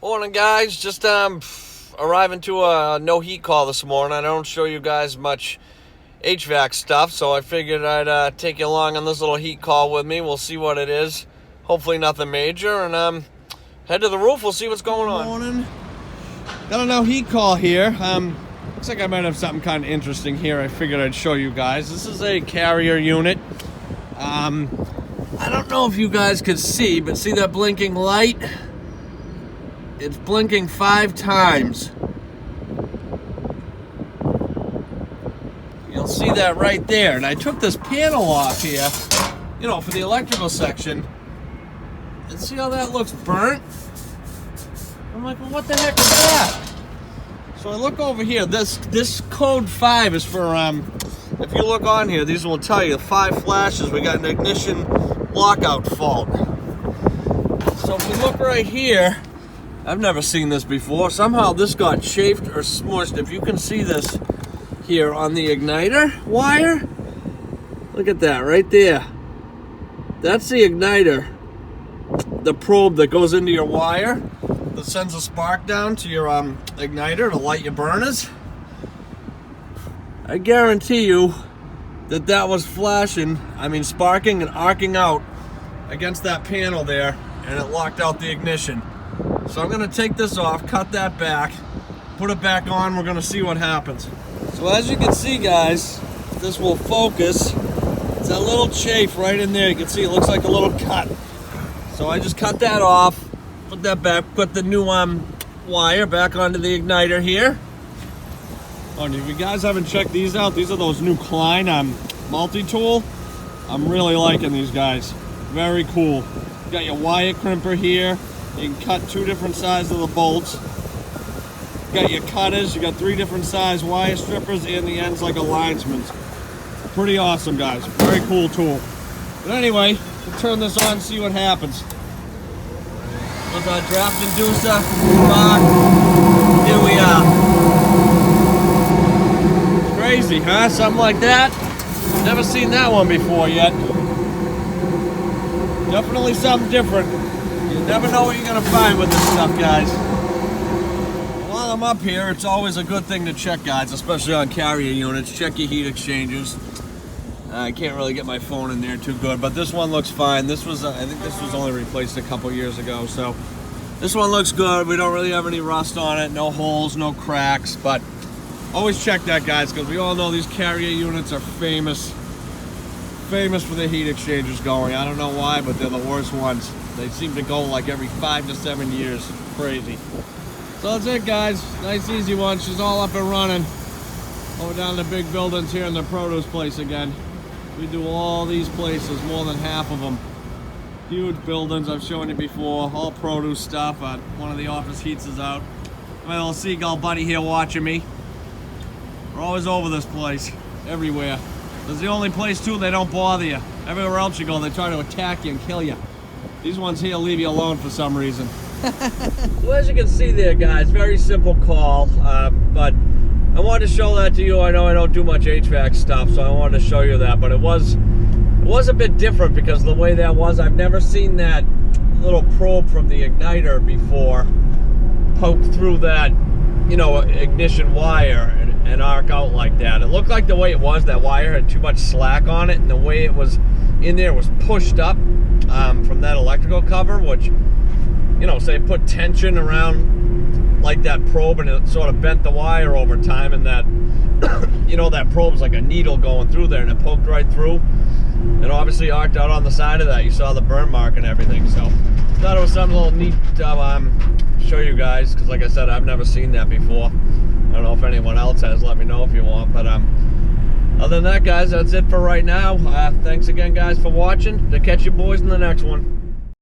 Morning, guys. Just arriving to a no heat call this morning. I don't show you guys much HVAC stuff, so I figured I'd take you along on this little heat call with me. We'll see what it is. Hopefully nothing major, and head to the roof. We'll see what's going on. Morning. Got a no heat call here. Looks like I might have something kind of interesting here. I figured I'd show you guys. This is a carrier unit. I don't know if you guys could see, but see that blinking light? It's blinking 5 times. You'll see that right there. And I took this panel off here, you know, for the electrical section. And see how that looks burnt? I'm like, well, what the heck is that? So I look over here. This code 5 is for, if you look on here, these will tell you 5 flashes. We got an ignition lockout fault. So if we look right here, I've never seen this before. Somehow this got chafed or smushed. If you can see this here on the igniter wire, look at that right there. That's the igniter, the probe that goes into your wire that sends a spark down to your igniter to light your burners. I guarantee you that was flashing, sparking and arcing out against that panel there, and it locked out the ignition. So I'm gonna take this off, cut that back, put it back on. We're gonna see what happens. So as you can see, guys, this will focus. It's that little chafe right in there. You can see it looks like a little cut. So I just cut that off, put that back, put the new wire back onto the igniter here. Oh, and if you guys haven't checked these out, these are those new Klein multi-tool. I'm really liking these guys. Very cool. You got your wire crimper here. You can cut 2 different sizes of the bolts. You got your cutters. You got 3 different size wire strippers, and the ends like a linesman's. Pretty awesome, guys. Very cool tool. But anyway, we'll turn this on and see what happens. There's our draft inducer. Here we are. Crazy, huh? Something like that. Never seen that one before yet. Definitely something different. You never know what you're going to find with this stuff, guys. While I'm up here, it's always a good thing to check, guys, especially on carrier units. Check your heat exchangers. I can't really get my phone in there too good, but this one looks fine. This was, I think this was only replaced a couple years ago, so this one looks good. We don't really have any rust on it, no holes, no cracks, but always check that, guys, because we all know these carrier units are famous for their heat exchangers going. I don't know why, but they're the worst ones. They seem to go like every 5 to 7 years. Crazy. So that's it, guys. Nice, easy one. She's all up and running. Over down the big buildings here in the produce place again. We do all these places, more than half of them. Huge buildings, I've shown you before. All produce stuff. One of the office heats is out. My little seagull buddy here watching me. We're always over this place. Everywhere. This is the only place, too, they don't bother you. Everywhere else you go, they try to attack you and kill you. These ones here leave you alone for some reason. So as you can see there, guys, very simple call, but I wanted to show that to you. I know I don't do much HVAC stuff, so I wanted to show you that, but it was a bit different because the way that was, I've never seen that little probe from the igniter before poke through that, you know, ignition wire and arc out like that. It looked like the way it was, that wire had too much slack on it, and the way it was in there was pushed up from that electrical cover, which, you know, say put tension around like that probe, and it sort of bent the wire over time, and that, you know, that probe's like a needle going through there, and it poked right through, and obviously arced out on the side of that. You saw the burn mark and everything, so thought it was something a little neat to show you guys, because like I said, I've never seen that before. I don't know if anyone else has. Let me know if you want, but other than that, guys, that's it for right now. Thanks again, guys, for watching. To catch you boys in the next one.